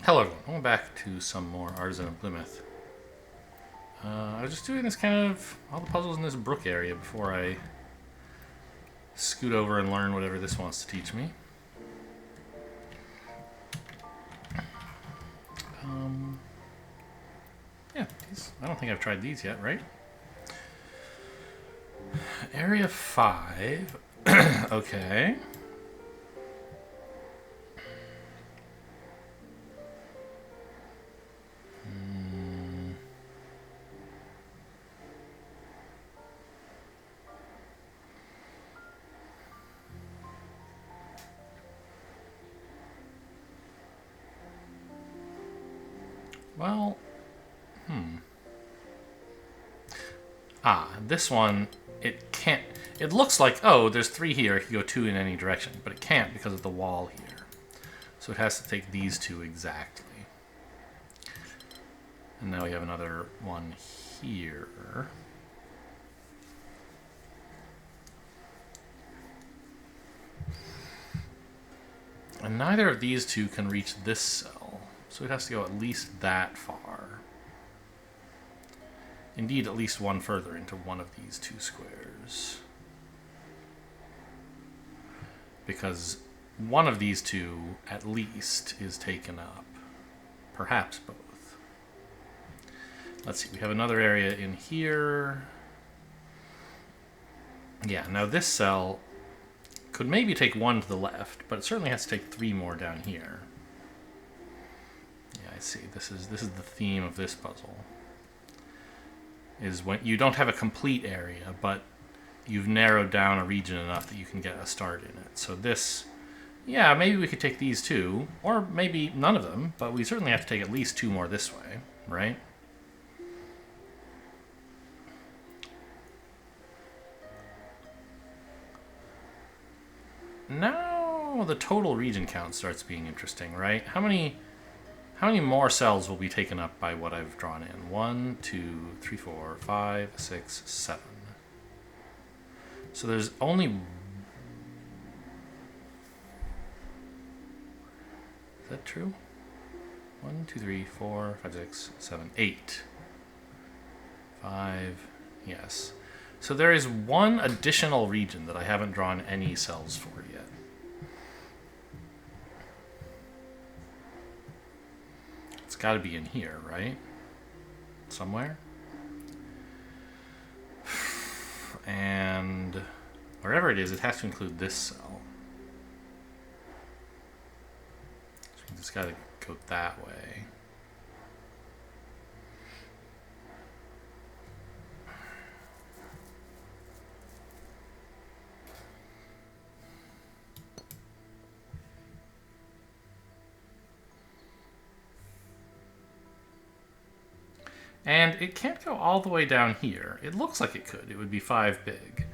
Hello everyone, welcome back to some more Artisan of Glimmith. I was just doing this kind of, all the puzzles in this brook area before I scoot over and learn whatever this wants to teach me. Yeah, I don't think I've tried these yet, right? Area 5, okay. Well, this one, it can't, it looks like, oh, there's 3 here, it can go 2 in any direction, but it can't because of the wall here. So it has to take these 2 exactly. And now we have another one here. And neither of these 2 can reach this cell, so it has to go at least that far. Indeed, at least one further into one of these 2 squares. Because one of these 2, at least, is taken up. Perhaps both. Let's see, we have another area in here. Yeah, now this cell could maybe take 1 to the left, but it certainly has to take 3 more down here. Yeah, I see. This is the theme of this puzzle. Is when you don't have a complete area, but you've narrowed down a region enough that you can get a start in it. So this, yeah, maybe we could take these 2, or maybe none of them, but we certainly have to take at least 2 more this way, right? Now the total region count starts being interesting, right? How many more cells will be taken up by what I've drawn in? 1, 2, 3, 4, 5, 6, 7. So there's only... Is that true? 1, 2, 3, 4, 5, 6, 7, 8. 5, yes. So there is 1 additional region that I haven't drawn any cells for yet. It's got to be in here, right? Somewhere. And wherever it is, it has to include this cell. So it's got to go that way. And it can't go all the way down here. It looks like it could. It would be 5 big.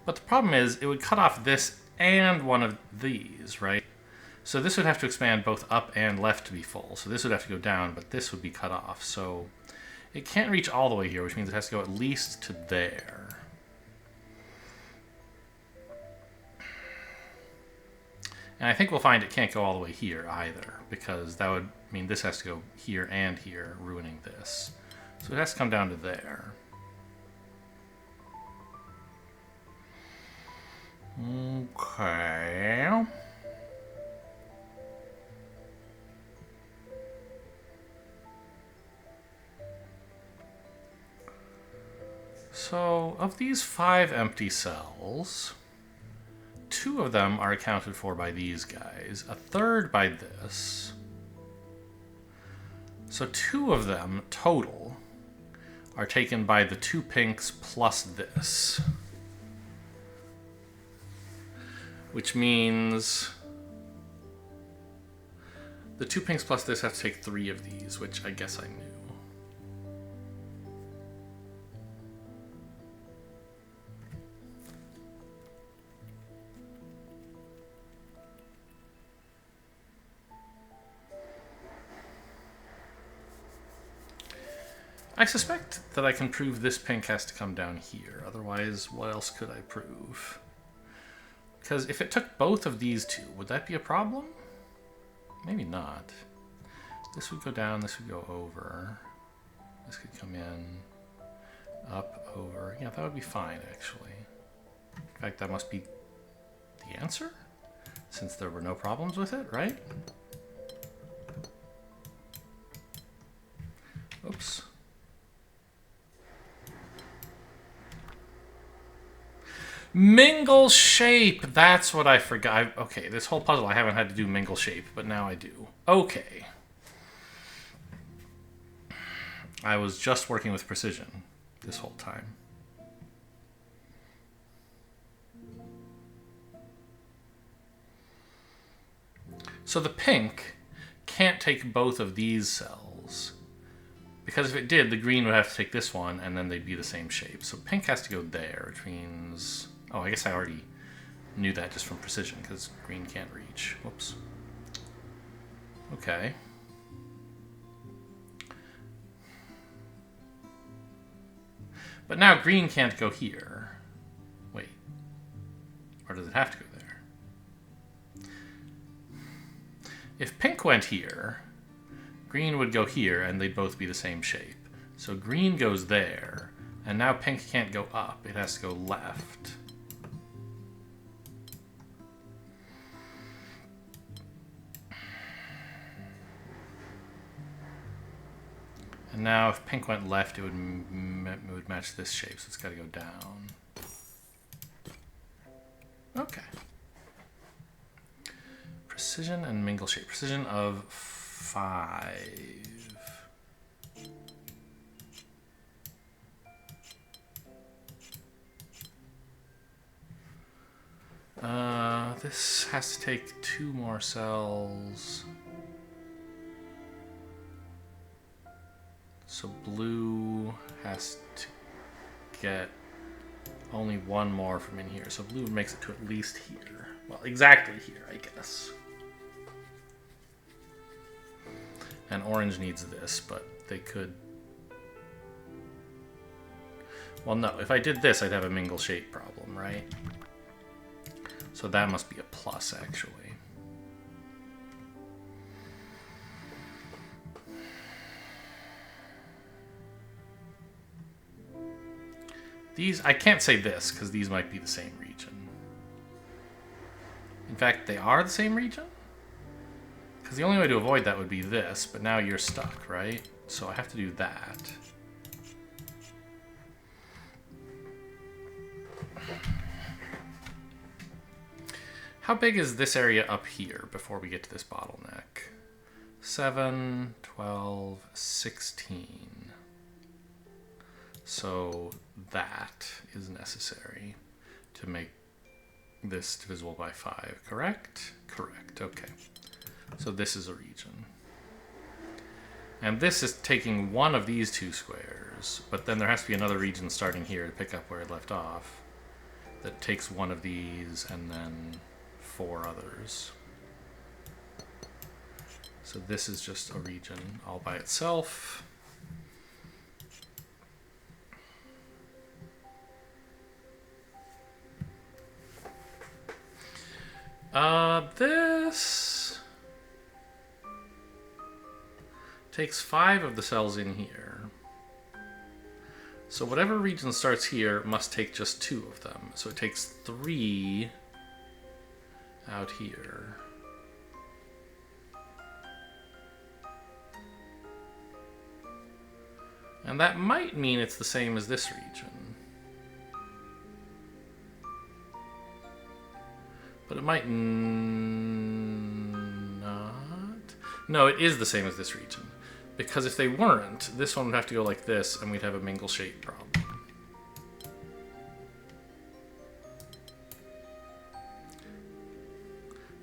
But the problem is, it would cut off this and one of these, right? So this would have to expand both up and left to be full. So this would have to go down, but this would be cut off. So it can't reach all the way here, which means it has to go at least to there. And I think we'll find it can't go all the way here either, because that would mean this has to go here and here, ruining this. So it has to come down to there. Okay. So, of these 5 empty cells, 2 of them are accounted for by these guys, a third by this. So 2 of them total are taken by the 2 pinks plus this. Which means the 2 pinks plus this have to take 3 of these, which I guess I knew. I suspect that I can prove this pink has to come down here. Otherwise, what else could I prove? Because if it took both of these 2, would that be a problem? Maybe not. This would go down, this would go over. This could come in, up, over. Yeah, that would be fine, actually. In fact, that must be the answer, since there were no problems with it, right? Oops. Mingle shape! That's what I forgot. Okay, this whole puzzle I haven't had to do mingle shape, but now I do. Okay. I was just working with precision this whole time. So the pink can't take both of these cells, because if it did, the green would have to take this one, and then they'd be the same shape. So pink has to go there, which means... Oh, I guess I already knew that just from precision, because green can't reach. Whoops. Okay. But now green can't go here. Wait. Or does it have to go there? If pink went here, green would go here, and they'd both be the same shape. So green goes there, and now pink can't go up. It has to go left. And now if pink went left, it would match this shape, so it's got to go down. Okay. Precision and mingle shape. Precision of 5. This has to take 2 more cells. So blue has to get only 1 more from in here. So blue makes it to at least here. Well, exactly here, I guess. And orange needs this, but they could... Well, no. If I did this, I'd have a mingle shape problem, right? So that must be a plus, actually. These, I can't say this, because these might be the same region. In fact, they are the same region? Because the only way to avoid that would be this, but now you're stuck, right? So I have to do that. How big is this area up here before we get to this bottleneck? 7, 12, 16. So that is necessary to make this divisible by 5, correct? Correct, okay. So this is a region. And this is taking one of these 2 squares, but then there has to be another region starting here to pick up where it left off that takes one of these and then 4 others. So this is just a region all by itself. This takes 5 of the cells in here. So whatever region starts here must take just 2 of them. So it takes 3 out here. And that might mean it's the same as this region. But it might not. No, it is the same as this region. Because if they weren't, this one would have to go like this, and we'd have a mingle shape problem.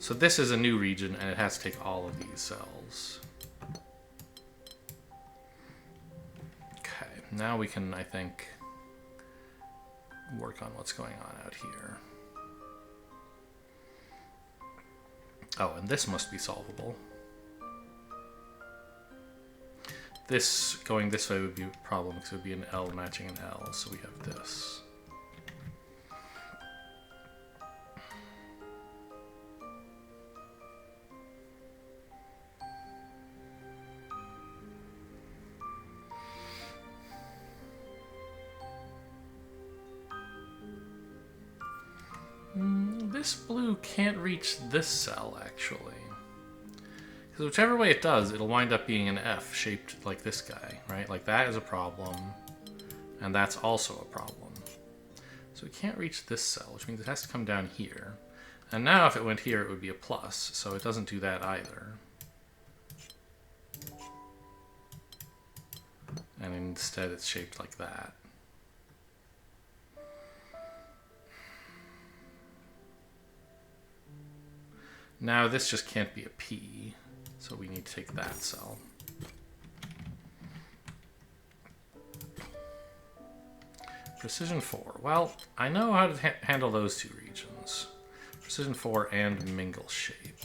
So this is a new region, and it has to take all of these cells. Okay, now we can, I think, work on what's going on out here. Oh, and this must be solvable. This, going this way would be a problem, because it would be an L matching an L, so we have this. this blue can't reach this cell, actually. Because whichever way it does, it'll wind up being an F shaped like this guy, right? Like that is a problem, and that's also a problem. So it can't reach this cell, which means it has to come down here. And now if it went here, it would be a plus, so it doesn't do that either. And instead it's shaped like that. Now this just can't be a P, so we need to take that cell. Precision 4. Well, I know how to handle those two regions. Precision 4 and mingle shape.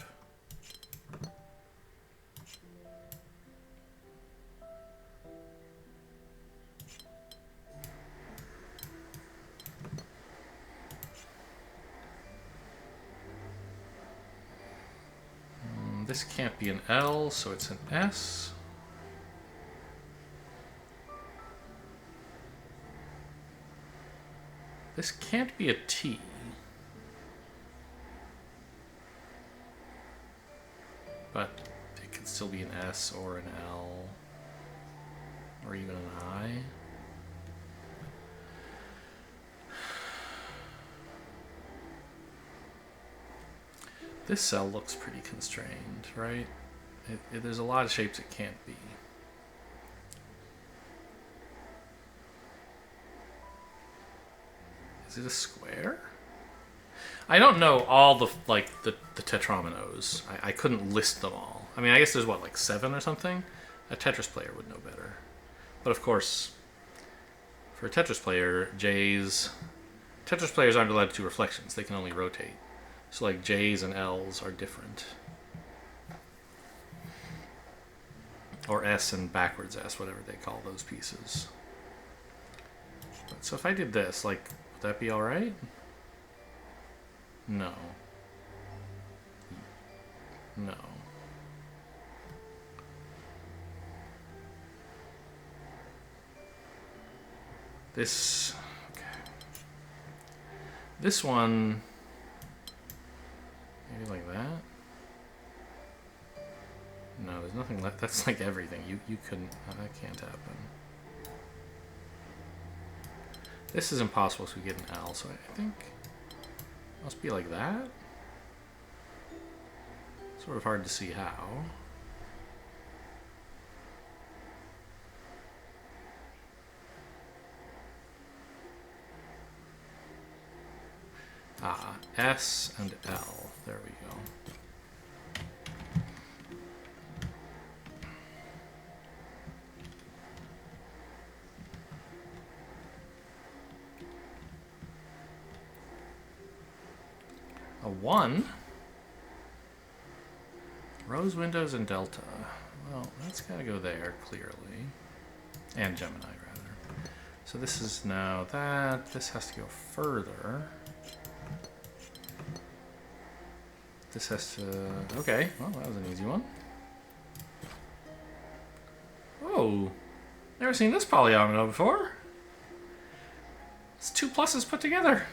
This can't be an L, so it's an S. This can't be a T. But it could still be an S or an L. Or even an I. This cell looks pretty constrained, right? There's a lot of shapes it can't be. Is it a square? I don't know all the tetrominoes. I couldn't list them all. I mean, I guess there's what, like 7 or something? A Tetris player would know better. But of course, for a Tetris player, Tetris players aren't allowed to do reflections. They can only rotate. So like J's and L's are different. Or S and backwards S, whatever they call those pieces. So if I did this, like, would that be alright? No. No. This... okay. This one... maybe like that? No, there's nothing left. That's like everything. You couldn't... that can't happen. This is impossible, so we get an L, so I think it must be like that. Sort of hard to see how. Ah, S and L. There we go. A 1. Rose, windows, and delta. Well, that's got to go there, clearly. And Gemini, rather. So this is now that. This has to go further. This has to... okay, well, that was an easy one. Whoa! Never seen this polyomino before. It's 2 pluses put together.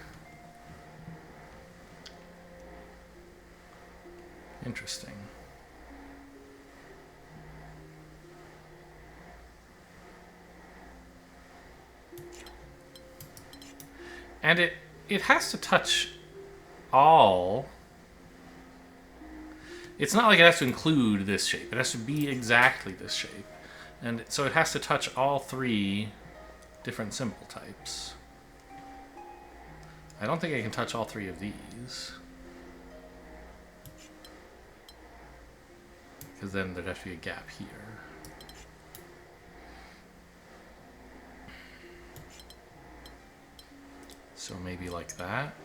Interesting. And it has to touch all... it's not like it has to include this shape. It has to be exactly this shape. And so it has to touch all 3 different symbol types. I don't think I can touch all 3 of these. Because then there'd have to be a gap here. So maybe like that.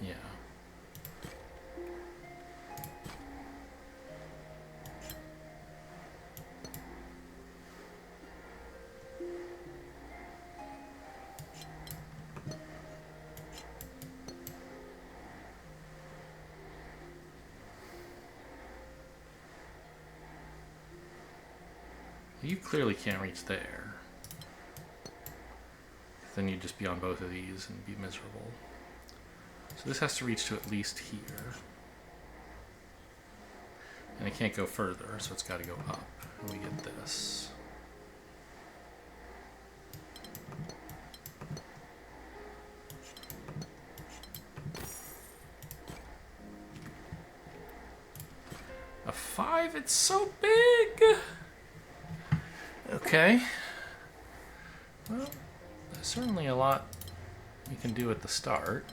Yeah. You clearly can't reach there. Then you'd just be on both of these and be miserable. So this has to reach to at least here. And it can't go further, so it's got to go up. And we get this. A 5? It's so big! Okay. Well, there's certainly a lot you can do at the start.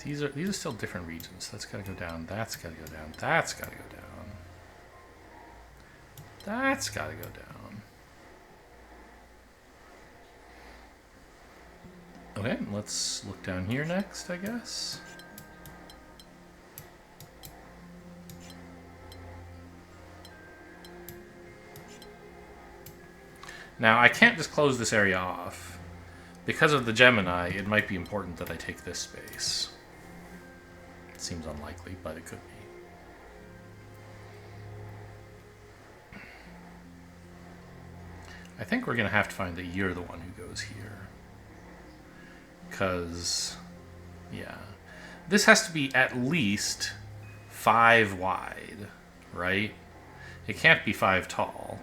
These are still different regions. That's got to go down. That's got to go down. That's got to go down. That's got to go down. Okay, let's look down here next, I guess. Now, I can't just close this area off. Because of the Gemini, it might be important that I take this space. Seems unlikely, but it could be. I think we're going to have to find that you're the one who goes here. Because, yeah. This has to be at least 5 wide, right? It can't be 5 tall.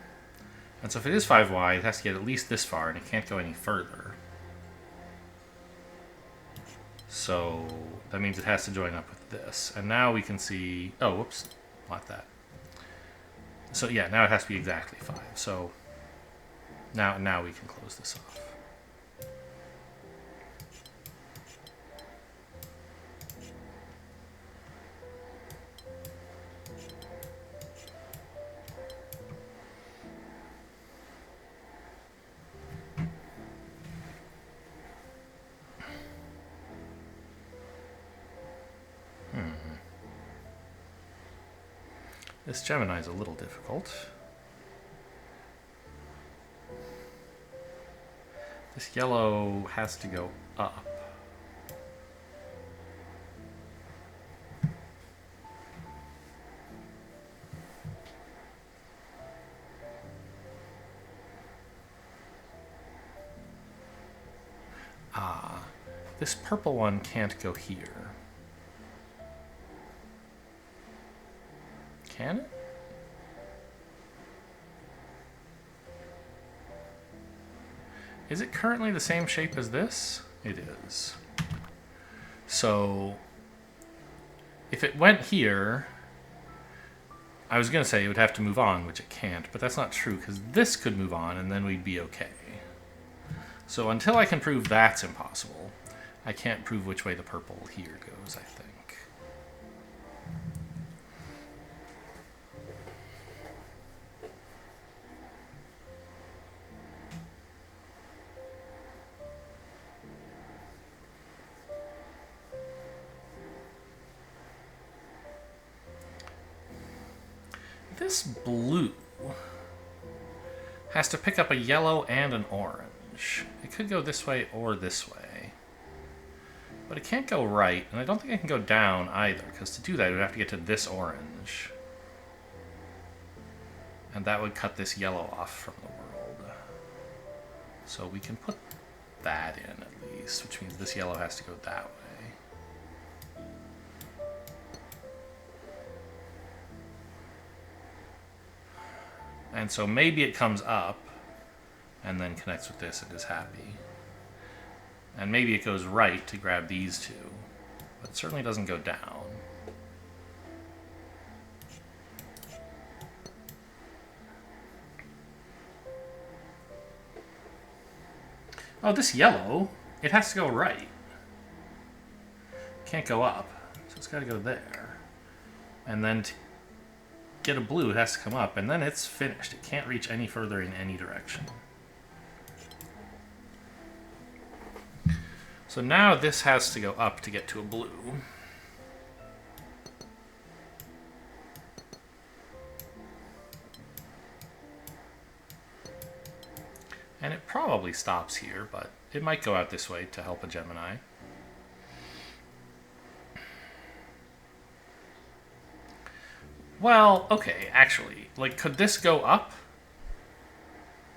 And so if it is 5 wide, it has to get at least this far, and it can't go any further. So that means it has to join up with this. And now we can see... Oh, whoops. Not that. So yeah, now it has to be exactly 5. So now we can close this off. This Gemini is a little difficult. This yellow has to go up. Ah, this purple one can't go here. Can it? Is it currently the same shape as this? It is. So if it went here, I was going to say it would have to move on, which it can't, but that's not true because this could move on and then we'd be okay. So until I can prove that's impossible, I can't prove which way the purple here goes, I think. This blue has to pick up a yellow and an orange. It could go this way or this way. But it can't go right, and I don't think it can go down either, because to do that, it would have to get to this orange. And that would cut this yellow off from the world. So we can put that in at least, which means this yellow has to go that way. And so maybe it comes up and then connects with this and is happy. And maybe it goes right to grab these two, but it certainly doesn't go down. Oh, this yellow, it has to go right. Can't go up, so it's got to go there. And then to get a blue, it has to come up, and then it's finished. It can't reach any further in any direction. So now this has to go up to get to a blue. And it probably stops here, but it might go out this way to help a Gemini. Well, okay, actually, like, could this go up?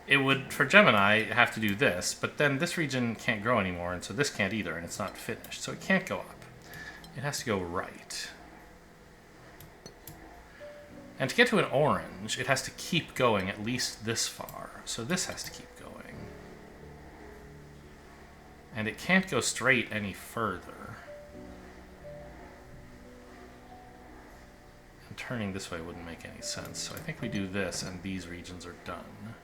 It would, for Gemini, have to do this, but then this region can't grow anymore, and so this can't either, and it's not finished. So it can't go up. It has to go right. And to get to an orange, it has to keep going at least this far. So this has to keep going. And it can't go straight any further. And turning this way wouldn't make any sense. So I think we do this, and these regions are done.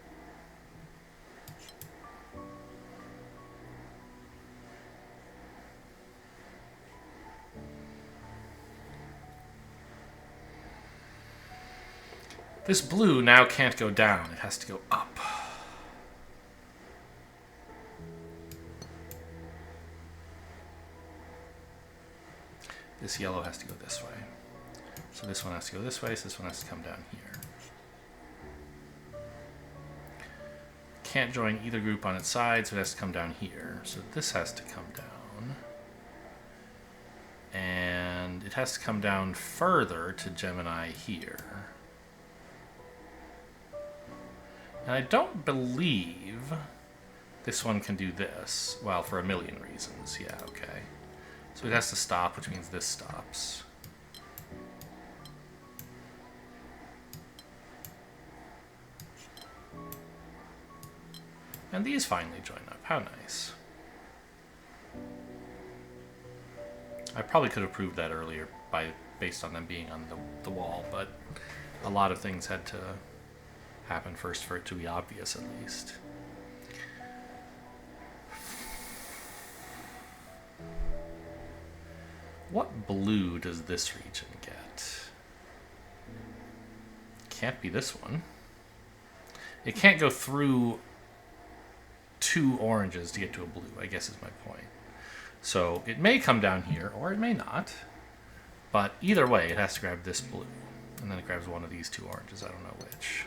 This blue now can't go down. It has to go up. This yellow has to go this way. So this one has to go this way, so this one has to come down here. Can't join either group on its side, so it has to come down here. So this has to come down. And it has to come down further to Gemini here. And I don't believe this one can do this. Well, for a million reasons. Yeah, okay. So it has to stop, which means this stops. And these finally join up. How nice. I probably could have proved that earlier based on them being on the wall, but a lot of things had to happen first for it to be obvious, at least. What blue does this region get? Can't be this one. It can't go through two oranges to get to a blue, I guess is my point. So it may come down here, or it may not. But either way, it has to grab this blue. And then it grabs one of these two oranges, I don't know which.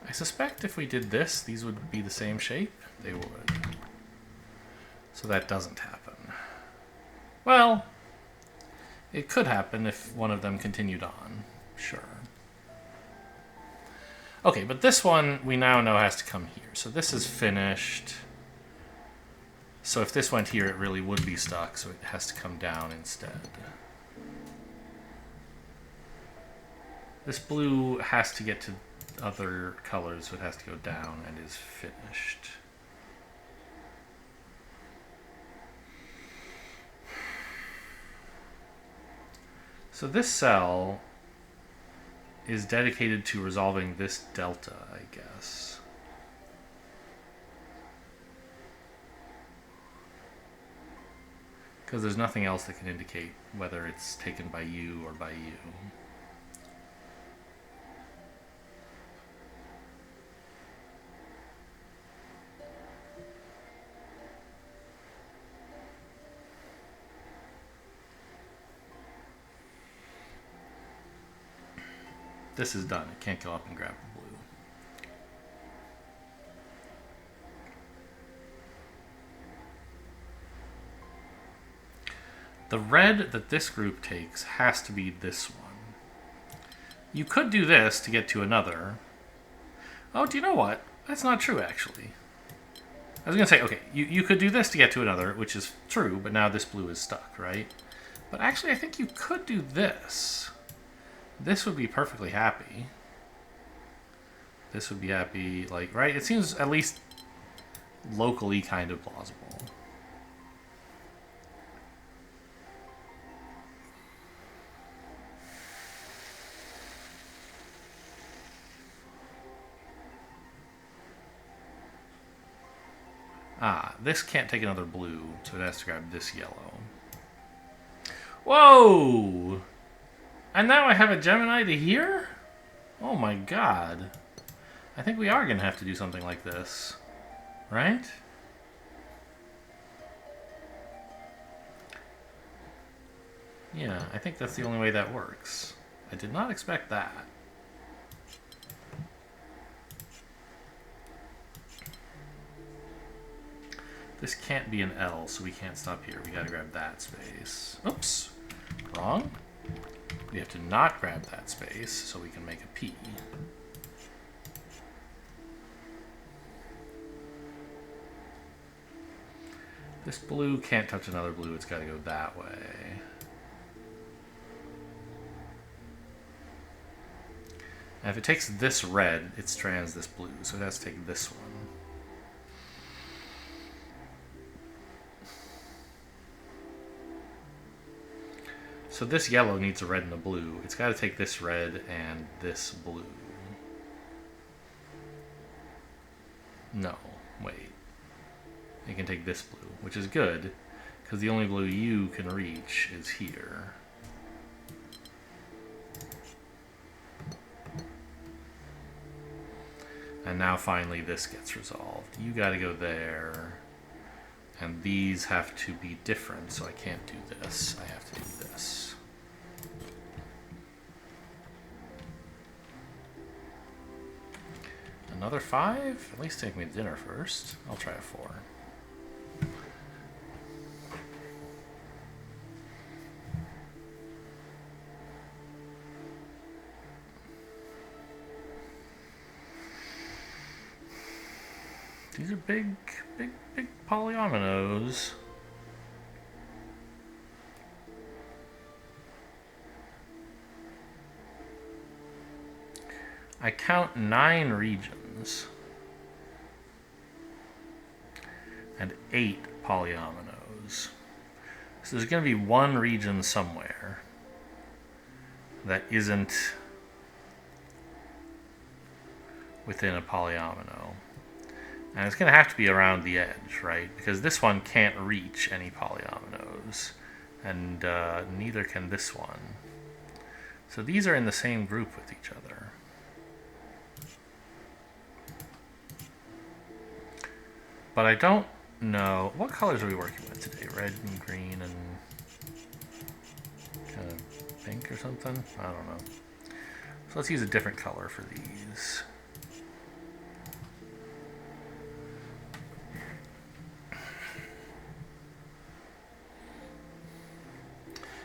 I suspect if we did this, these would be the same shape. They would. So that doesn't happen. Well, it could happen if one of them continued on. Sure. Okay, but this one we now know has to come here. So this is finished. So if this went here, it really would be stuck, so it has to come down instead. This blue has to get to other colors, so it has to go down and is finished. So this cell is dedicated to resolving this delta, I guess. Because there's nothing else that can indicate whether it's taken by you or by you. This is done. It can't go up and grab the blue. The red that this group takes has to be this one. You could do this to get to another. Oh, do you know what? That's not true, actually. I was going to say, okay, you could do this to get to another, which is true, but now this blue is stuck, right? But actually, I think you could do this. This would be perfectly happy. This would be happy, like, right? It seems at least locally kind of plausible. Ah, this can't take another blue, so it has to grab this yellow. Whoa! And now I have a Gemini to here? Oh my god. I think we are going to have to do something like this. Right? Yeah, I think that's the only way that works. I did not expect that. This can't be an L, so we can't stop here. We gotta grab that space. Oops. Wrong. We have to not grab that space, so we can make a P. This blue can't touch another blue. It's gotta go that way. And if it takes this red, it strands this blue, so it has to take this one. So this yellow needs a red and a blue. It's got to take this red and this blue. No, wait. It can take this blue, which is good, because the only blue you can reach is here. And now finally this gets resolved. You got to go there. And these have to be different, so I can't do this. I have to do this. Another 5? At least take me to dinner first. I'll try a 4. These are big polyominoes. I count 9 regions and 8 polyominoes. So there's going to be one region somewhere that isn't within a polyomino. And it's going to have to be around the edge, right? Because this one can't reach any polyominoes. And neither can this one. So these are in the same group with each other. But I don't know. What colors are we working with today? Red and green and kind of pink or something? I don't know. So let's use a different color for these.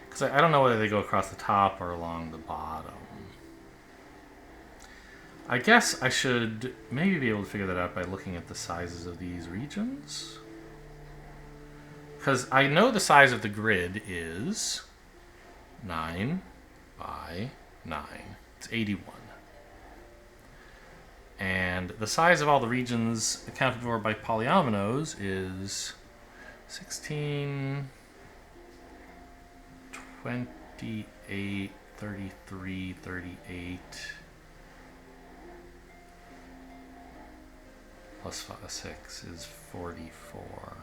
Because I don't know whether they go across the top or along the bottom. I guess I should maybe be able to figure that out by looking at the sizes of these regions. Because I know the size of the grid is 9 by 9. It's 81. And the size of all the regions accounted for by polyominoes is 16... 28, 33, 38, plus 6 is 44.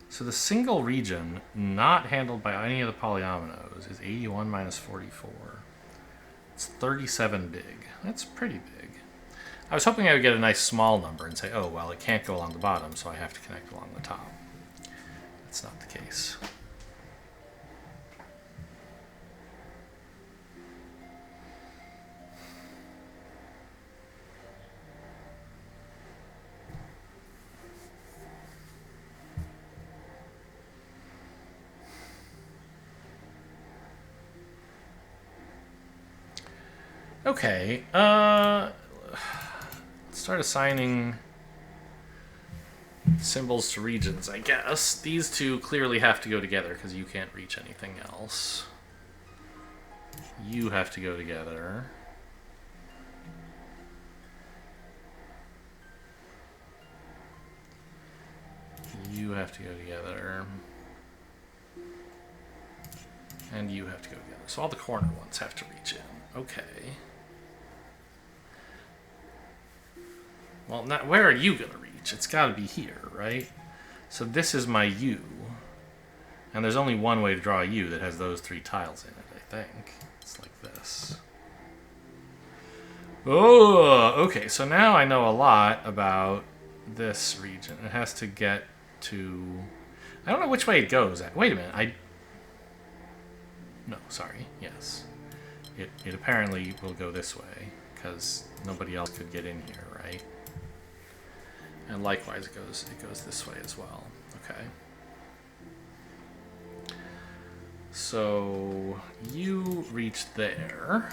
So the single region not handled by any of the polyominoes is 81 minus 44. It's 37 big. That's pretty big. I was hoping I would get a nice small number and say, oh, well, it can't go along the bottom, so I have to connect along the top. That's not the case. Okay, let's start assigning symbols to regions, I guess. These two clearly have to go together because you can't reach anything else. You have to go together. You have to go together. And you have to go together. So all the corner ones have to reach in. Okay. Well, now, where are you going to reach? It's got to be here, right? So this is my U. And there's only one way to draw a U that has those 3 tiles in it, I think. It's like this. Oh, okay. So now I know a lot about this region. It has to get to... I don't know which way it goes. Wait a minute. No, sorry. Yes. It apparently will go this way, because nobody else could get in here, right? And likewise, it goes this way as well. Okay. So you reach there,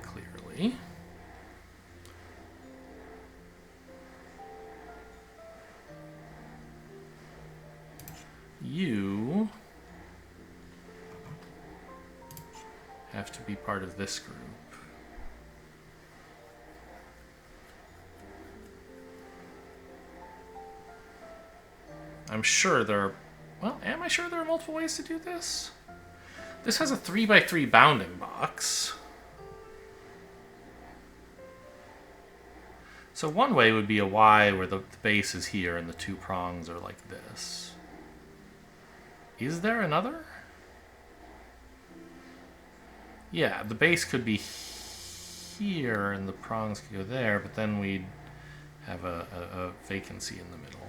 clearly. You have to be part of this group. I'm sure there are... Well, am I sure there are multiple ways to do this? This has a 3x3 bounding box. So one way would be a Y where the base is here and the two prongs are like this. Is there another? Yeah, the base could be here and the prongs could go there, but then we'd have a vacancy in the middle.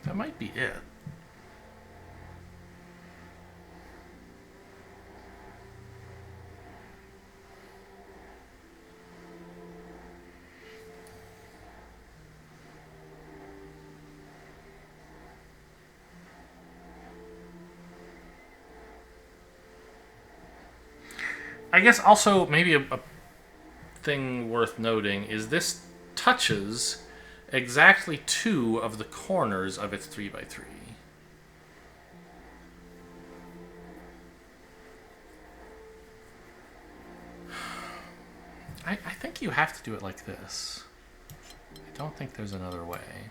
That might be it. I guess also maybe a thing worth noting is this touches exactly 2 of the corners of its 3x3. I think you have to do it like this. I don't think there's another way.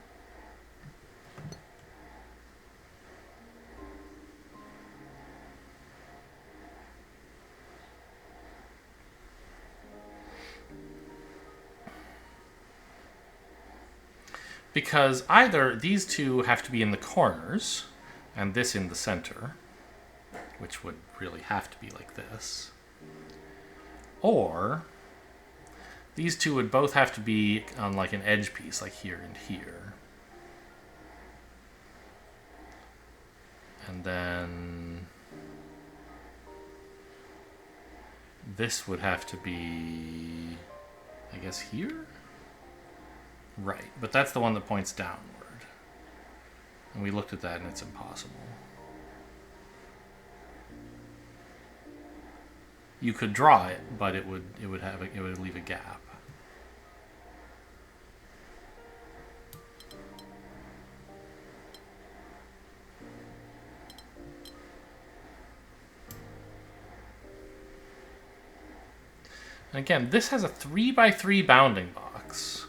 Because either these two have to be in the corners, and this in the center, which would really have to be like this, or these two would both have to be on like an edge piece, like here and here. And then this would have to be, I guess, here? Right, but that's the one that points downward. And we looked at that and it's impossible. You could draw it, but it would leave a gap. And again, this has a 3x3 bounding box.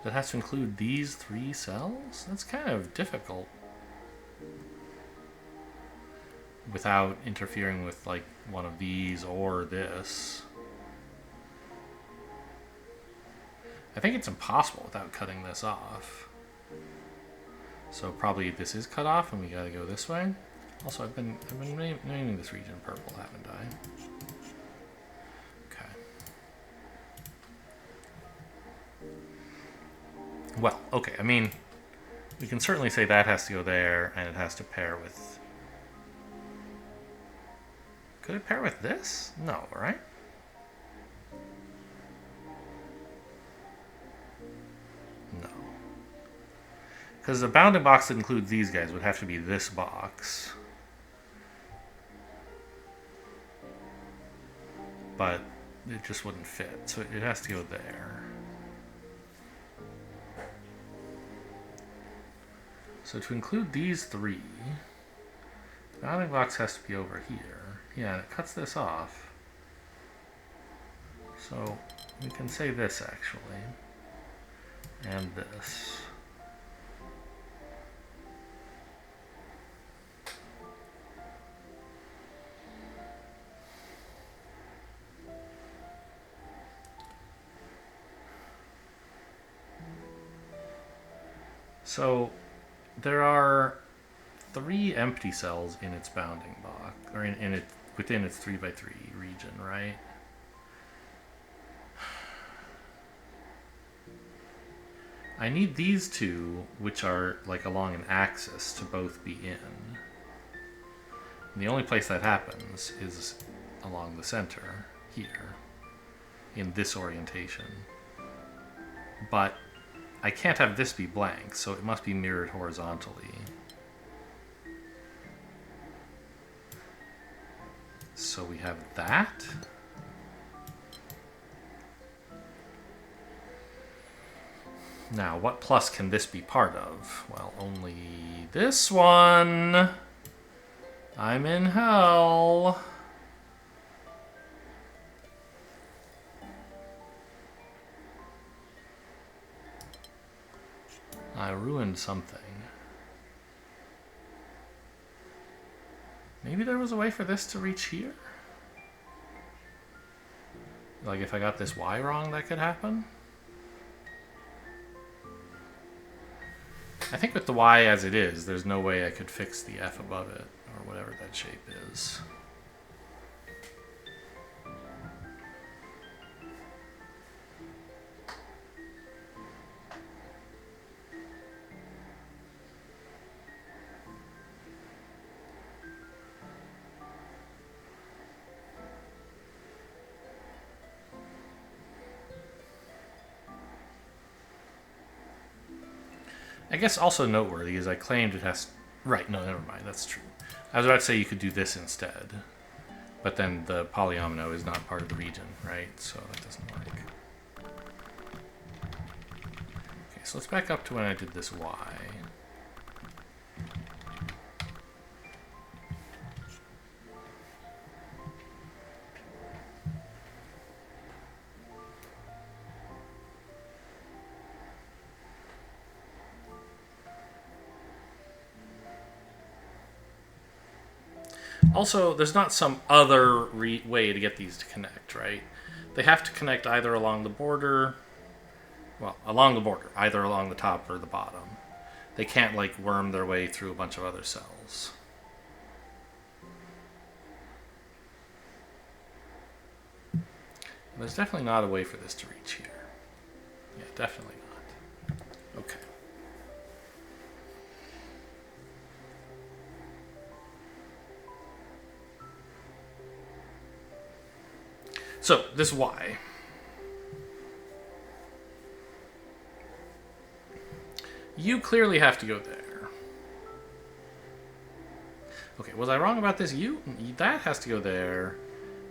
That has to include these 3 cells? That's kind of difficult. Without interfering with like one of these or this. I think it's impossible without cutting this off. So probably this is cut off and we gotta go this way. Also, I've been naming this region purple, haven't I? Well, okay, I mean, we can certainly say that has to go there, and it has to pair with... Could it pair with this? No, right? No. Because the bounding box that includes these guys would have to be this box. But it just wouldn't fit, so it has to go there. So to include these 3, the bounding box has to be over here. Yeah, and it cuts this off. So we can say this actually. And this. So there are 3 empty cells in its bounding box, or in it within its 3x3 region, right? I need these 2, which are like along an axis, to both be in. And the only place that happens is along the center here, in this orientation. But I can't have this be blank, so it must be mirrored horizontally. So we have that. Now, what plus can this be part of? Well, only this one. I'm in hell. I ruined something. Maybe there was a way for this to reach here? Like if I got this Y wrong, that could happen? I think with the Y as it is, there's no way I could fix the F above it, or whatever that shape is. I guess also noteworthy is I claimed it has... Right, no, never mind, that's true. I was about to say you could do this instead. But then the polyomino is not part of the region, right? So that doesn't work. Okay, so let's back up to when I did this Y. Also, there's not some other way to get these to connect, right? They have to connect either along the border, well, along the border, either along the top or the bottom. They can't, like, worm their way through a bunch of other cells. There's definitely not a way for this to reach here. Yeah, definitely not. Okay. So, this Y. You clearly have to go there. Okay, was I wrong about this U? That has to go there,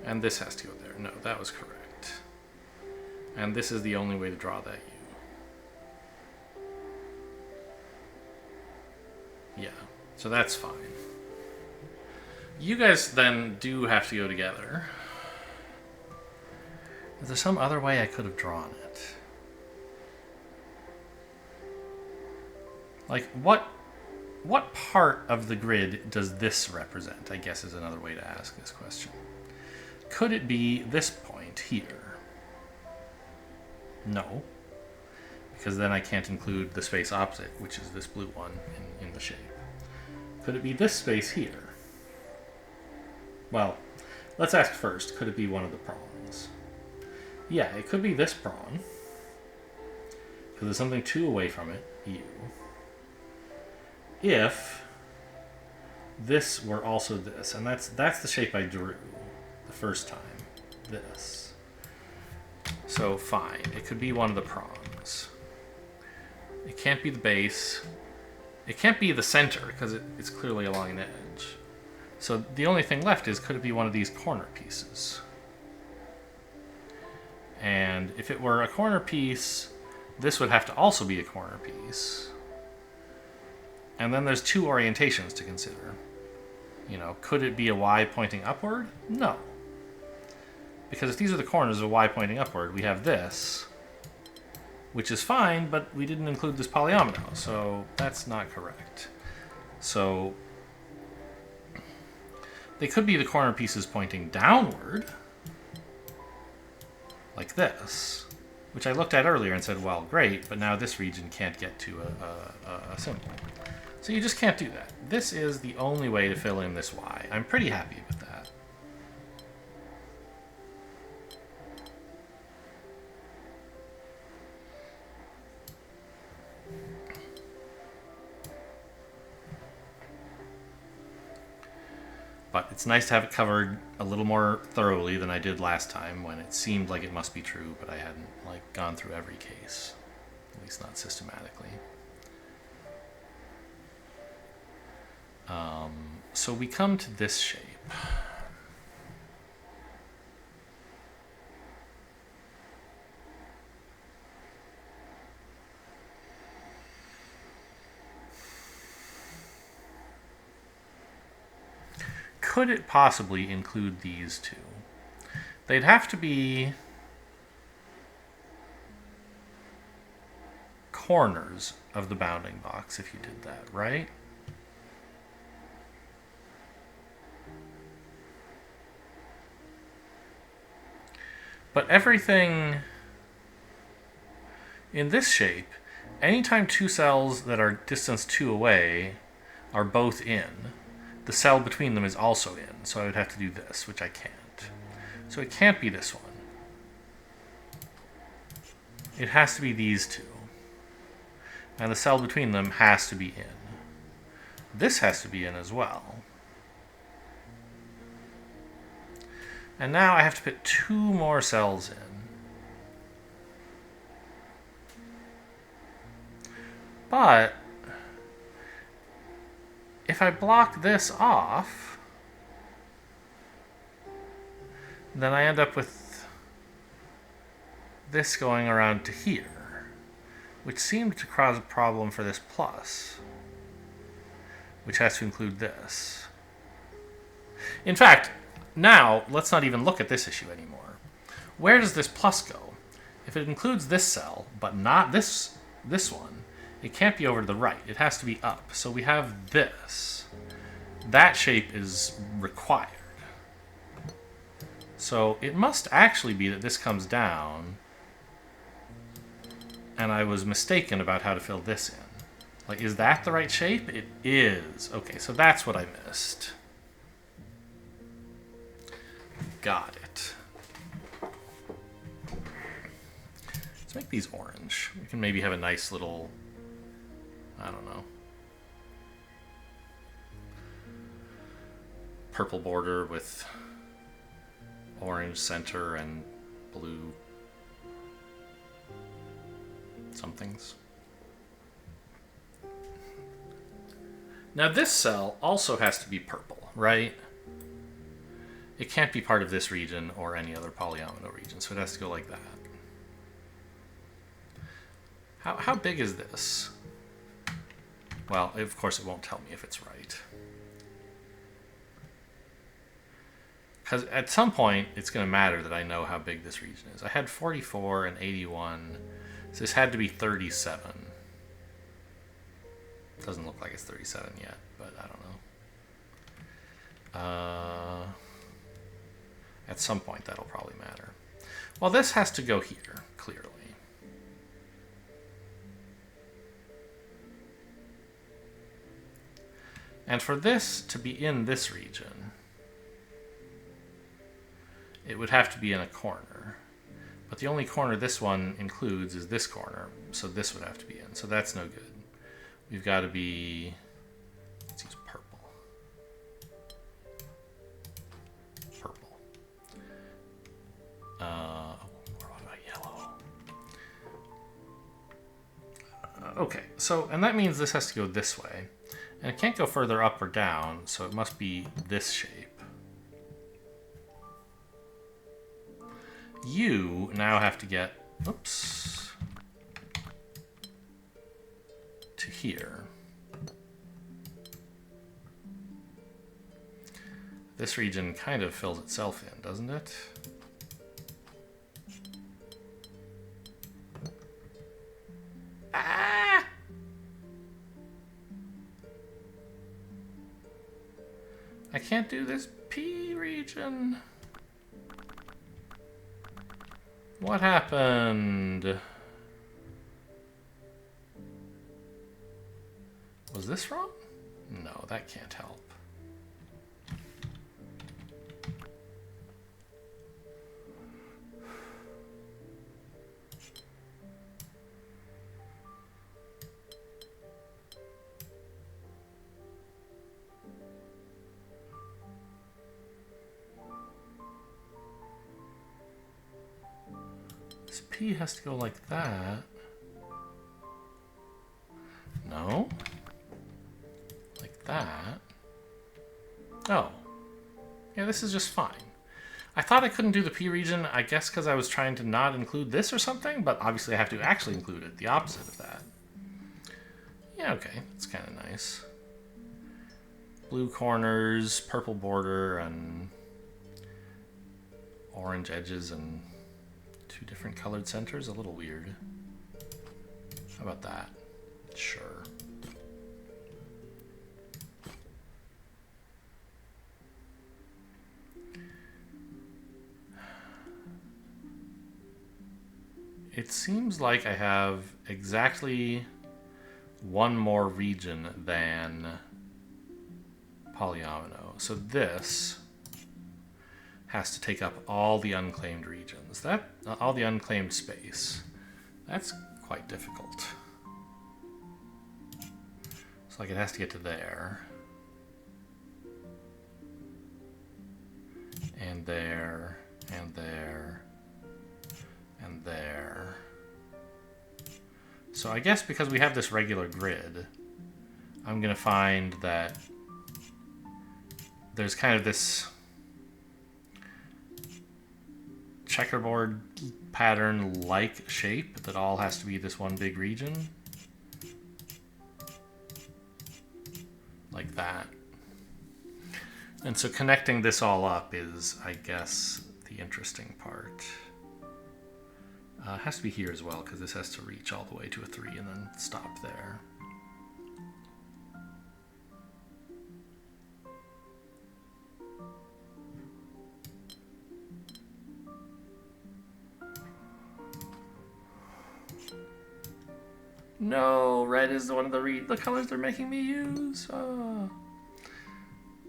and this has to go there. No, that was correct. And this is the only way to draw that U. Yeah, so that's fine. You guys then do have to go together. Is there some other way I could have drawn it? Like, what part of the grid does this represent, I guess is another way to ask this question. Could it be this point here? No. Because then I can't include the space opposite, which is this blue one in the shape. Could it be this space here? Well, let's ask first, could it be one of the prongs? Yeah, it could be this prong. Because there's something 2 away from it, U. If this were also this, and that's the shape I drew the first time, this. So fine, it could be one of the prongs. It can't be the base. It can't be the center, because it's clearly along an edge. So the only thing left is, could it be one of these corner pieces? And if it were a corner piece, this would have to also be a corner piece. And then there's 2 orientations to consider. You know, could it be a Y pointing upward? No. Because if these are the corners of a Y pointing upward, we have this, which is fine, but we didn't include this polyomino, so that's not correct. So they could be the corner pieces pointing downward, like this. which I looked at earlier and said, well, great, but now this region can't get to a symbol. So you just can't do that. This is the only way to fill in this Y. I'm pretty happy with that. But it's nice to have it covered a little more thoroughly than I did last time when it seemed like it must be true, but I hadn't like gone through every case, at least not systematically. So we come to this shape. Could it possibly include these two? They'd have to be corners of the bounding box if you did that, right? But everything in this shape, anytime two cells that are distance 2 away are both in, the cell between them is also in. So I would have to do this, which I can't. So it can't be this one. It has to be these two. And the cell between them has to be in. This has to be in as well. And now I have to put 2 more cells in. But if I block this off, then I end up with this going around to here, which seemed to cause a problem for this plus, which has to include this. In fact, now, let's not even look at this issue anymore. Where does this plus go? If it includes this cell, but not this one, it can't be over to the right. It has to be up. So we have this. That shape is required. So it must actually be that this comes down, and I was mistaken about how to fill this in. Like, is that the right shape? It is. Okay, so that's what I missed. Got it. Let's make these orange. We can maybe have a nice little, I don't know, purple border with orange center and blue somethings. Now this cell also has to be purple, right? It can't be part of this region or any other polyomino region, so it has to go like that. How big is this? Well, of course it won't tell me if it's right. Because at some point, it's going to matter that I know how big this region is. I had 44 and 81, so this had to be 37. Doesn't look like it's 37 yet, but I don't know. At some point, that'll probably matter. Well, this has to go here, clearly. And for this to be in this region, it would have to be in a corner. But the only corner this one includes is this corner, so this would have to be in. So that's no good. We've got to be... Let's use purple. Purple. What about yellow? Okay, so, and that means this has to go this way. And it can't go further up or down, so it must be this shape. You now have to get, oops, to here. This region kind of fills itself in, doesn't it? Ah! I can't do this P region. What happened? Was this wrong? No, that can't help. This P has to go like that. No? Like that. Oh. Yeah, this is just fine. I thought I couldn't do the P region, I guess because I was trying to not include this or something, but obviously I have to actually include it, the opposite of that. Yeah, okay, that's kind of nice. Blue corners, purple border, and orange edges, and two different colored centers. A little weird. How about that? Sure. It seems like I have exactly one more region than polyomino. So this has to take up all the unclaimed regions. All the unclaimed space. That's quite difficult. So like it has to get to there. And there, and there, and there. So I guess because we have this regular grid, I'm going to find that there's kind of this checkerboard pattern-like shape that all has to be this one big region. Like that. And so connecting this all up is, I guess, the interesting part. It has to be here as well, because this has to reach all the way to a 3 and then stop there. No, red is one of the colors they're making me use. Oh.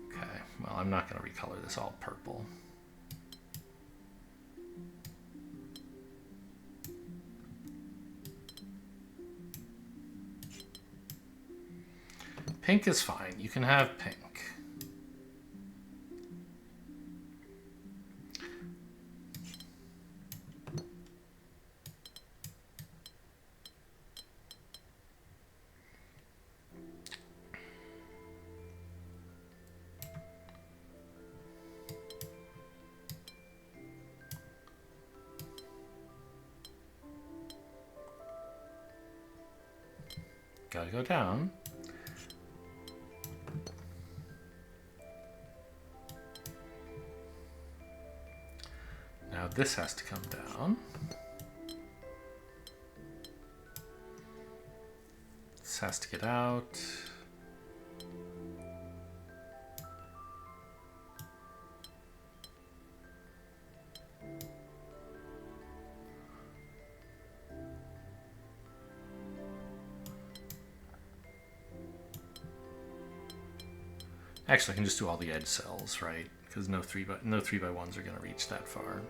Okay, well, I'm not going to recolor this all purple. Pink is fine. You can have pink. Gotta go down. Now this has to come down. This has to get out. Actually, I can just do all the edge cells, right? Because no 3x1s are going to reach that far.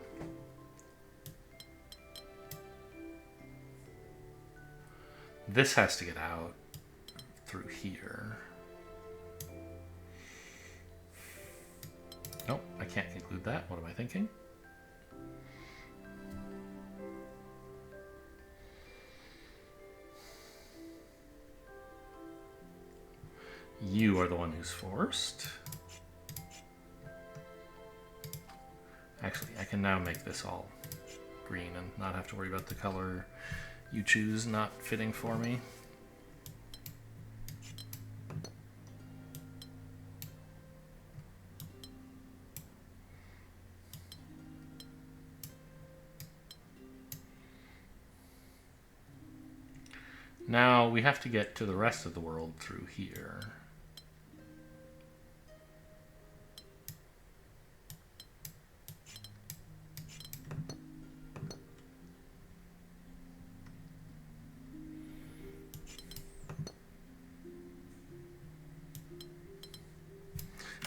This has to get out through here. Nope, I can't conclude that. What am I thinking? You are the one who's forced. Actually, I can now make this all green and not have to worry about the color you choose not fitting for me. Now we have to get to the rest of the world through here.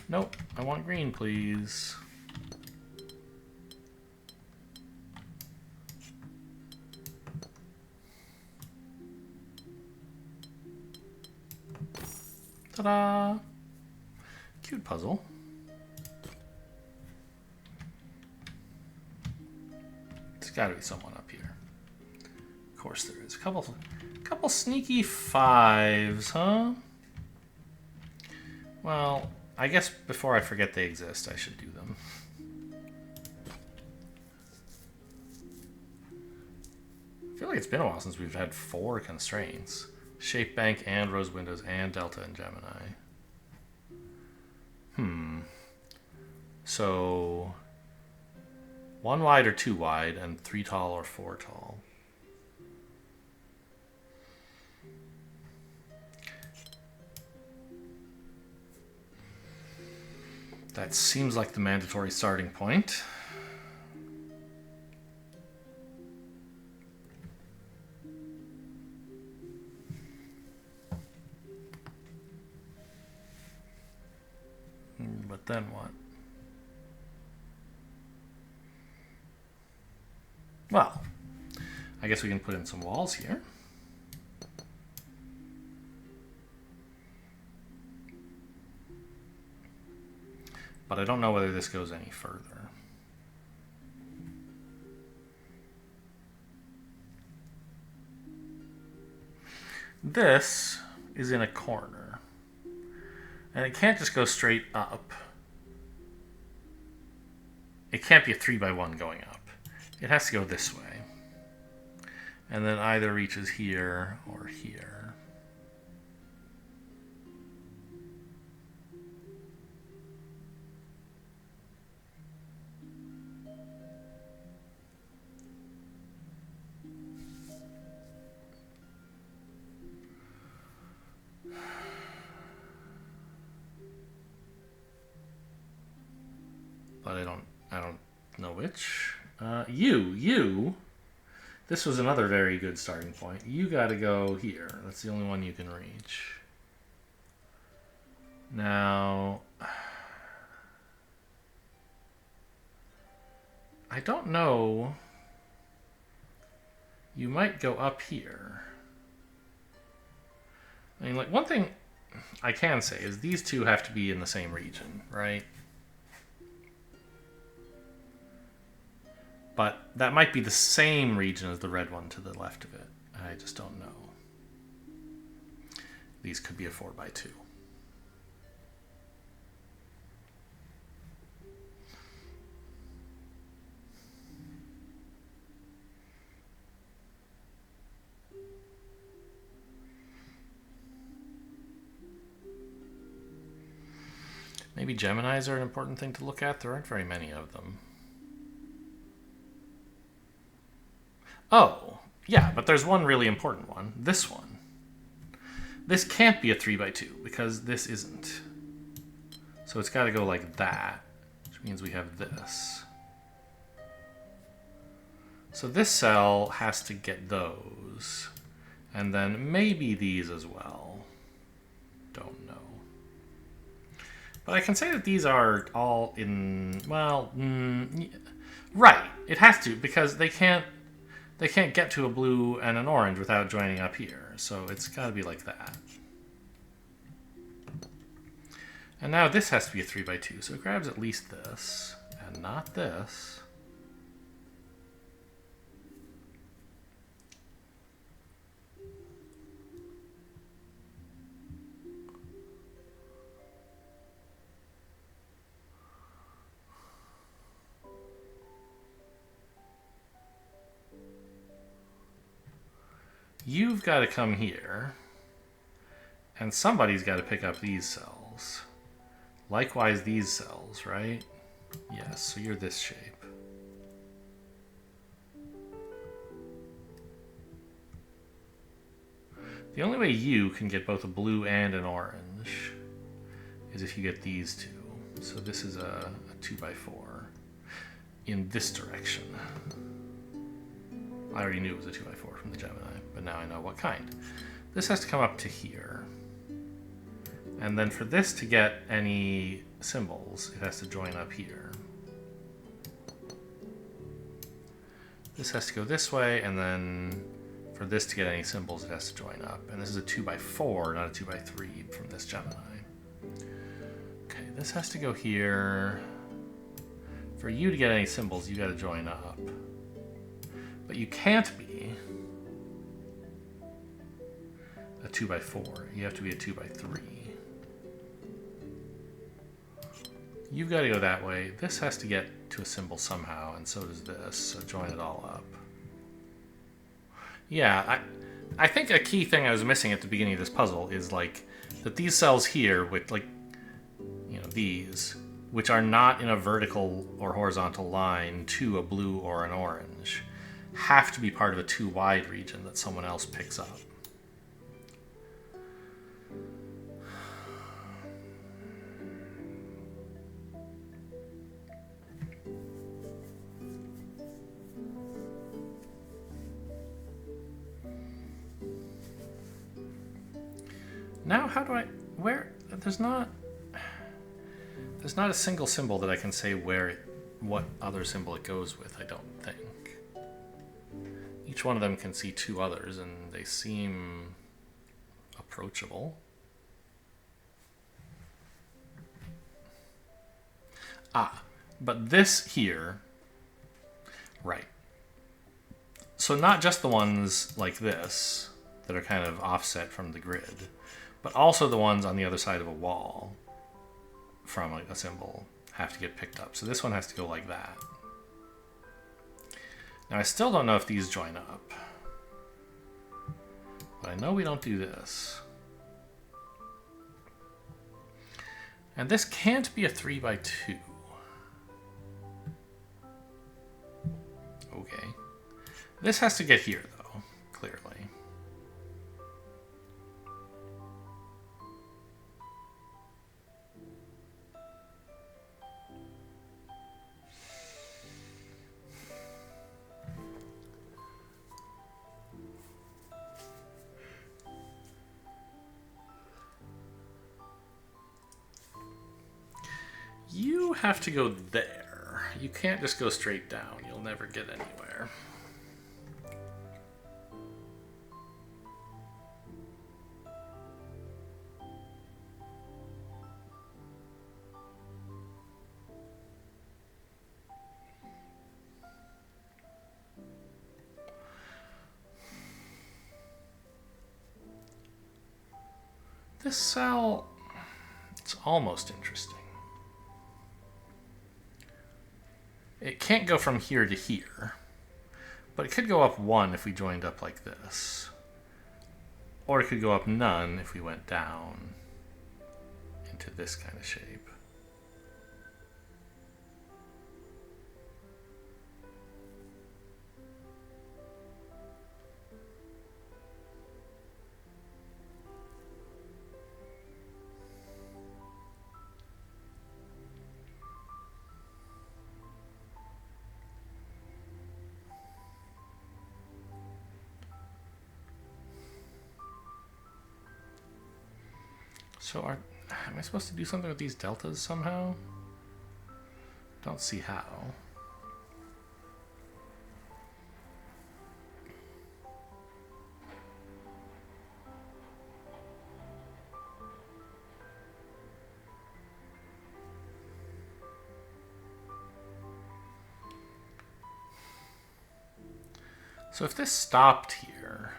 Nope, I want green, please. Ta-da! Cute puzzle. There's got to be someone up here. Of course there is. A couple sneaky 5s, huh? Well, I guess before I forget they exist, I should do them. I feel like it's been a while since we've had 4 constraints. Shape bank and rose windows and delta and Gemini. So 1 wide or 2 wide and 3 tall or 4 tall. That seems like the mandatory starting point. But then what? Well, I guess we can put in some walls here. But I don't know whether this goes any further. This is in a corner. And it can't just go straight up. It can't be a 3x1 going up. It has to go this way. And then either reaches here or here. But I don't know which. You. This was another very good starting point. You got to go here. That's the only one you can reach. Now, I don't know. You might go up here. I mean, like, one thing I can say is these two have to be in the same region, right? But that might be the same region as the red one to the left of it. I just don't know. These could be a 4x2. Maybe Geminis are an important thing to look at. There aren't very many of them. Oh, yeah, but there's one really important one. This one. This can't be a 3x2 because this isn't. So it's got to go like that, which means we have this. So this cell has to get those. And then maybe these as well. Don't know. But I can say that these are all in, well, right. It has to, because they can't get to a blue and an orange without joining up here. So it's got to be like that. And now this has to be a 3x2. So it grabs at least this and not this. You've got to come here, and somebody's got to pick up these cells. Likewise, these cells, right? Yes, so you're this shape. The only way you can get both a blue and an orange is if you get these two. So this is a 2x4 in this direction. I already knew it was a 2x4 from the Gemini, but now I know what kind. This has to come up to here. And then for this to get any symbols, it has to join up here. This has to go this way, and then for this to get any symbols, it has to join up. And this is a 2x4, not a 2x3 from this Gemini. Okay, this has to go here. For you to get any symbols, you got to join up. But you can't be a 2x4. You have to be a 2x3. You've got to go that way. This has to get to a symbol somehow, and so does this. So join it all up. Yeah, I think a key thing I was missing at the beginning of this puzzle is like that these cells here with like, you know, these, which are not in a vertical or horizontal line to a blue or an orange, have to be part of a 2 wide region that someone else picks up. Now, how do I, where, there's not a single symbol that I can say what other symbol it goes with, I don't think. Each one of them can see 2 others, and they seem approachable. Ah, but this here, right. So not just the ones like this that are kind of offset from the grid, but also the ones on the other side of a wall from a symbol have to get picked up. So this one has to go like that. Now I still don't know if these join up, but I know we don't do this. And this can't be a 3x2. Okay. This has to get here though, clearly. You have to go there. You can't just go straight down. You'll never get anywhere. This cell, it's almost interesting. It can't go from here to here, but it could go up 1 if we joined up like this. Or it could go up none if we went down into this kind of shape. So am I supposed to do something with these deltas somehow? Don't see how. So if this stopped here,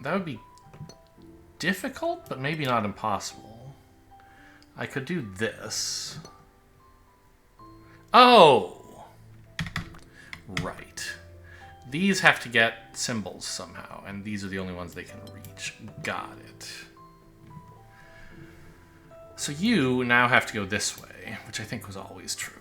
that would be difficult, but maybe not impossible. I could do this. Oh! Right. These have to get symbols somehow, and these are the only ones they can reach. Got it. So you now have to go this way, which I think was always true.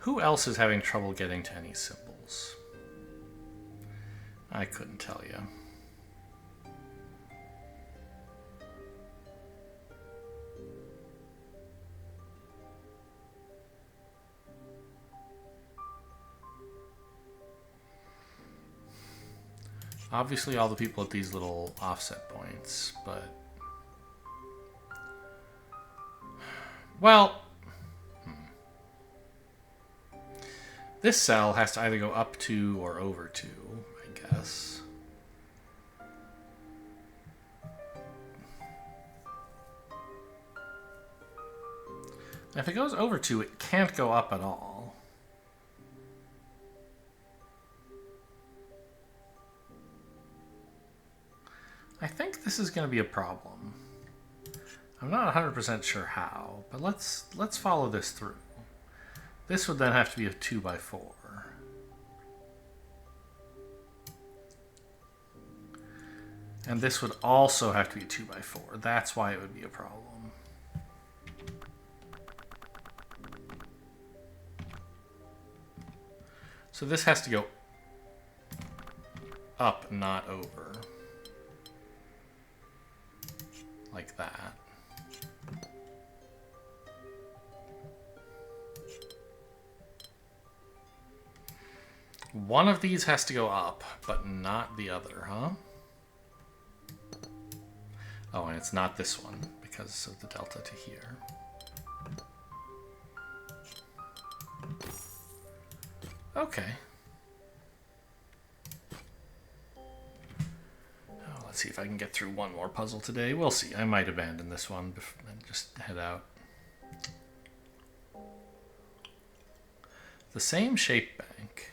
Who else is having trouble getting to any symbols? I couldn't tell you. Obviously all the people at these little offset points, but... Well... This cell has to either go up 2 or over 2, I guess. And if it goes over 2, it can't go up at all. I think this is going to be a problem. I'm not 100% sure how, but let's follow this through. This would then have to be a 2x4. And this would also have to be a 2x4. That's why it would be a problem. So this has to go up, not over. Like that. One of these has to go up, but not the other, huh? Oh, and it's not this one because of the delta to here. Okay. Oh, let's see if I can get through one more puzzle today. We'll see. I might abandon this one and just head out. The same shape bank.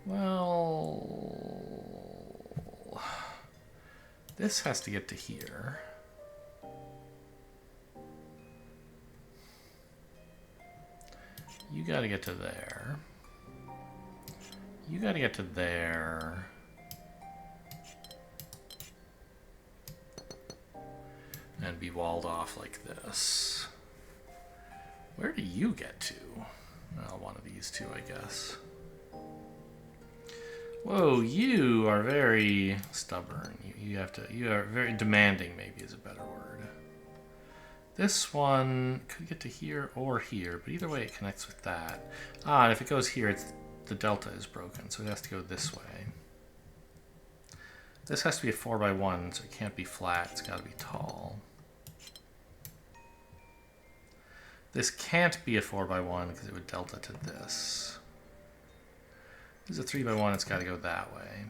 Well, this has to get to here. You gotta get to there. You gotta get to there. And be walled off like this. Where do you get to? Well, one of these two, I guess. Whoa, you are very stubborn. You are very demanding, maybe is a better word. This one could get to here or here, but either way it connects with that. Ah, and if it goes here, the delta is broken, so it has to go this way. This has to be a 4x1, so it can't be flat, it's gotta be tall. This can't be a 4x1 because it would delta to this. This is a 3x1, it's got to go that way.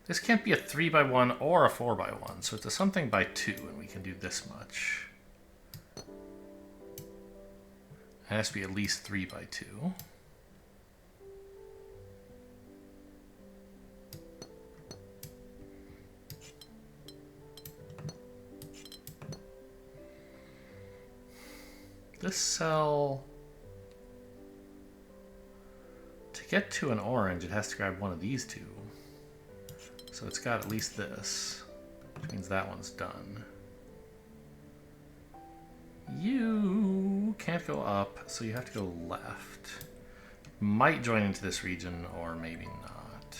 This can't be a 3x1 or a 4x1, so it's a something by 2, and we can do this much. It has to be at least 3x2. This cell... To get to an orange, it has to grab one of these two. So it's got at least this, which means that one's done. You can't go up, so you have to go left. Might join into this region, or maybe not.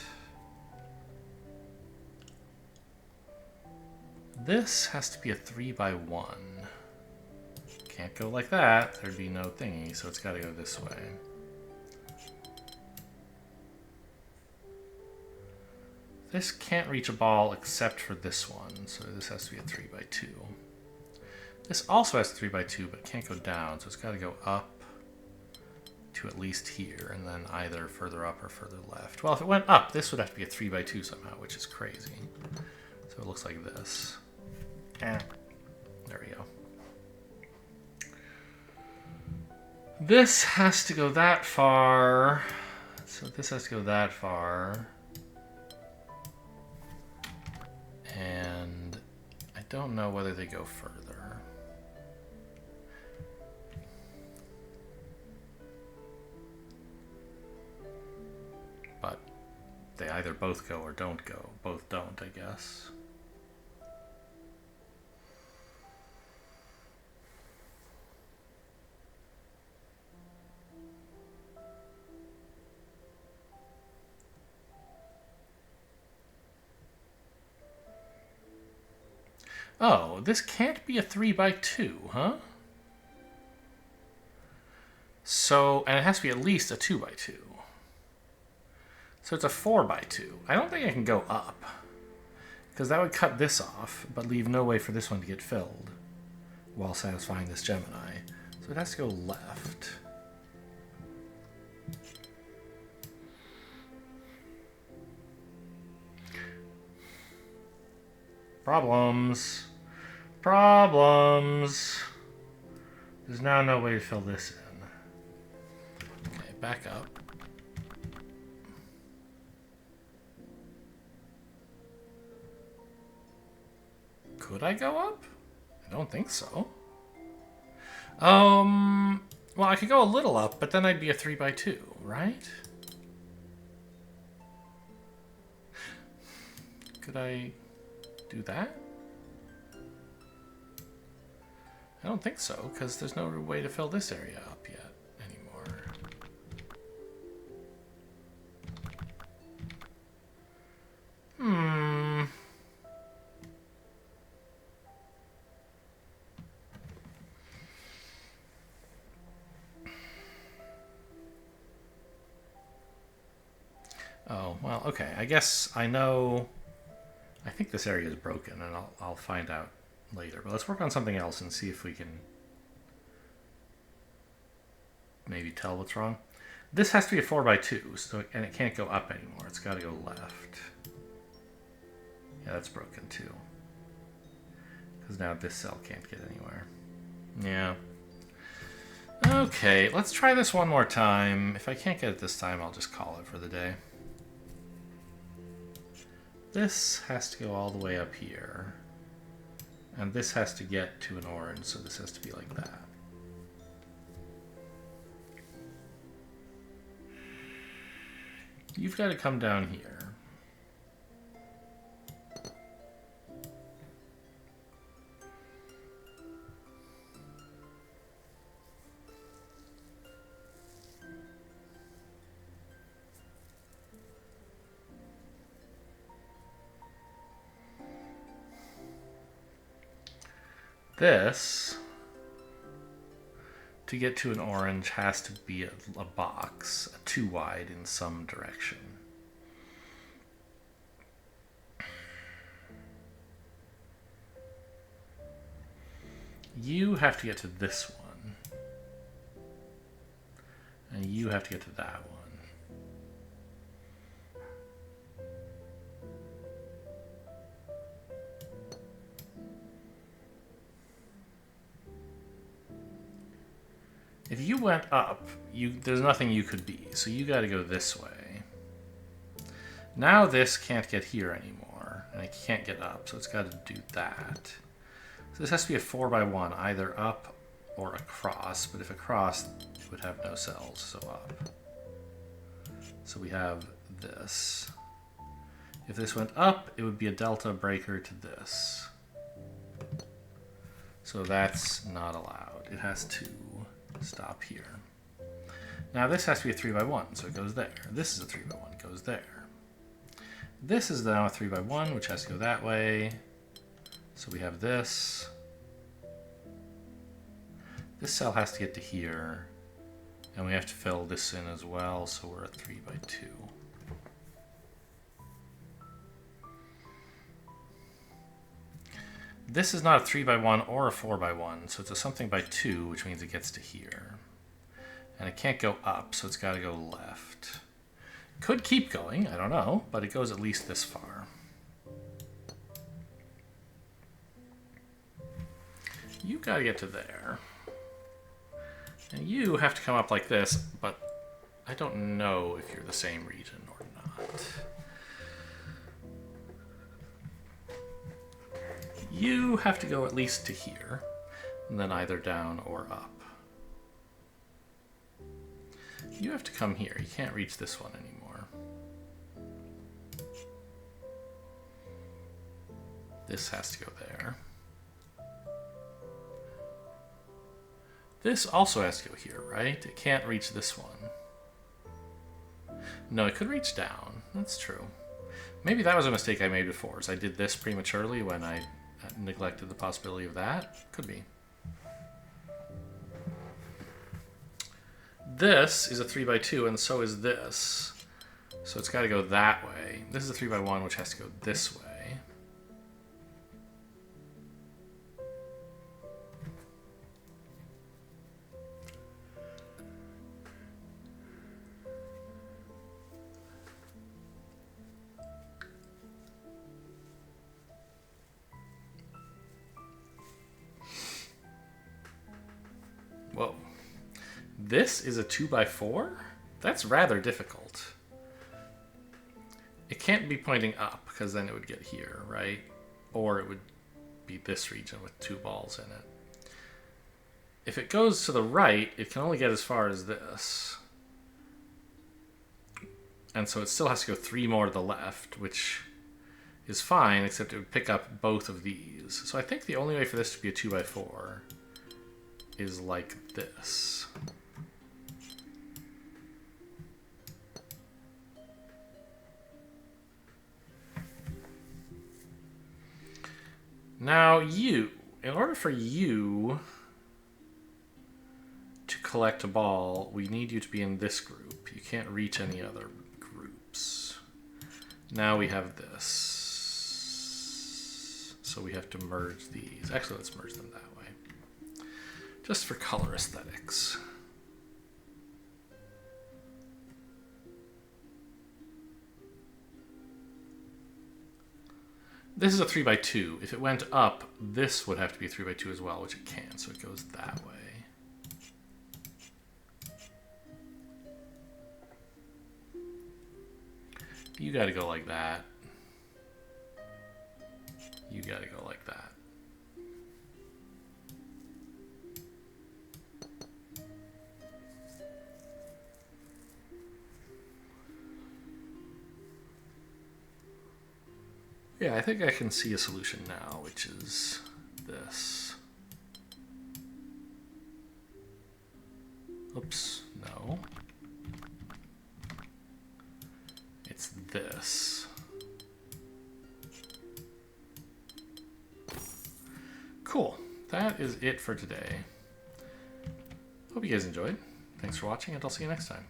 This has to be a 3x1. Can't go like that, there'd be no thingy, so it's got to go this way. This can't reach a ball except for this one, so this has to be a 3x2. This also has a 3x2, but it can't go down, so it's got to go up to at least here, and then either further up or further left. Well, if it went up, this would have to be a 3x2 somehow, which is crazy. So it looks like this. There we go. This has to go that far, so this has to go that far. And I don't know whether they go further. but they either both go or don't go. Both don't, I guess. Oh, this can't be a 3x2, huh? So, and it has to be at least a 2x2. So it's a 4x2. I don't think I can go up, because that would cut this off, but leave no way for this one to get filled while satisfying this Gemini. So it has to go left. Problems. Problems. There's now no way to fill this in. Okay, back up. Could I go up? I don't think so. Well, I could go a little up, but then I'd be a 3x2, right? Could I do that? I don't think so, because there's no way to fill this area up yet anymore. Oh, well, okay. I guess I know. I think this area is broken, and I'll find out later. But let's work on something else and see if we can maybe tell what's wrong. This has to be a 4x2, so, and it can't go up anymore. It's got to go left. Yeah, that's broken too. Because now this cell can't get anywhere. Yeah. Okay, let's try this one more time. If I can't get it this time, I'll just call it for the day. This has to go all the way up here. And this has to get to an orange, so this has to be like that. You've got to come down here. This, to get to an orange, has to be a box, a 2 wide in some direction. You have to get to this one. And you have to get to that one. If you went up, there's nothing you could be, so you got to go this way. Now this can't get here anymore, and it can't get up, so it's got to do that. So this has to be a 4x1, either up or across, but if across, it would have no cells, so up. So we have this. If this went up, it would be a delta breaker to this. So that's not allowed. It has to stop here. Now this has to be a 3x1, so it goes there. This is a 3x1, it goes there. This is now a 3x1, which has to go that way. So we have this. This cell has to get to here. And we have to fill this in as well, so we're at 3x2. This is not a 3x1 or a 4x1, so it's a something by 2, which means it gets to here. And it can't go up, so it's got to go left. Could keep going, I don't know, but it goes at least this far. You got to get to there. And you have to come up like this, but I don't know if you're the same region or not. You have to go at least to here, and then either down or up. You have to come here. You can't reach this one anymore. This has to go there. This also has to go here, right? It can't reach this one. No, it could reach down. That's true. Maybe that was a mistake I made before, is I did this prematurely when I neglected the possibility of that. Could be. This is a 3x2, and so is this. So it's got to go that way. This is a 3x1, which has to go this way. Whoa. This is a 2x4? That's rather difficult. It can't be pointing up, because then it would get here, right? Or it would be this region with 2 balls in it. If it goes to the right, it can only get as far as this. And so it still has to go 3 more to the left, which is fine, except it would pick up both of these. So I think the only way for this to be a 2x4 is like this. Now you, in order for you to collect a ball, we need you to be in this group. You can't reach any other groups. Now we have this. So we have to merge these. Actually, let's merge them that way. Just for color aesthetics. This is a 3x2. If it went up, this would have to be a 3x2 as well, which it can, so it goes that way. You gotta go like that. You gotta go like that. Yeah, I think I can see a solution now, which is this. Oops, no. It's this. Cool. That is it for today. Hope you guys enjoyed. Thanks for watching, and I'll see you next time.